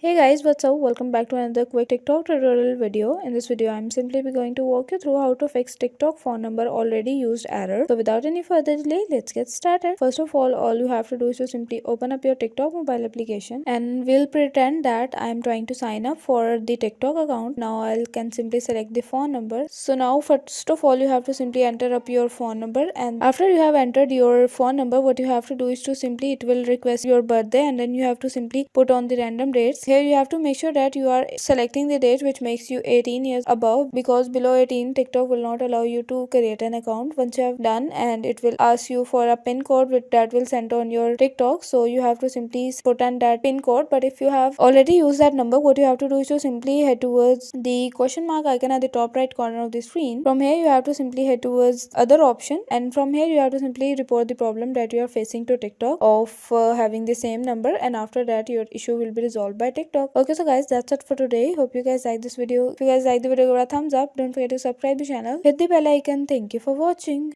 Hey guys, what's up? Welcome back to another quick TikTok tutorial video. In this video, I'm simply going to walk you through how to fix TikTok phone number already used error. So without any further delay, let's get started. First of all you have to do is to simply open up your TikTok mobile application and we'll pretend that I'm trying to sign up for the TikTok account. Now I can simply select the phone number. So now first of all, you have to simply enter up your phone number, and after you have entered your phone number, what you have to do is to simply it will request your birthday, and then you have to simply put on the random dates. Here you have to make sure that you are selecting the date which makes you 18 years above, because below 18 TikTok will not allow you to create an account once you have done, and it will ask you for a pin code that will send on your TikTok. So you have to simply put on that pin code. But if you have already used that number, what you have to do is to simply head towards the question mark icon at the top right corner of the screen. From here you have to simply head towards other option, and from here you have to simply report the problem that you are facing to TikTok of having the same number, and after that your issue will be resolved by TikTok. Okay, so guys, that's it for today. Hope you guys like this video. If you guys like the video, give it a thumbs up. Don't forget to subscribe the channel, hit the bell icon. Thank you for watching.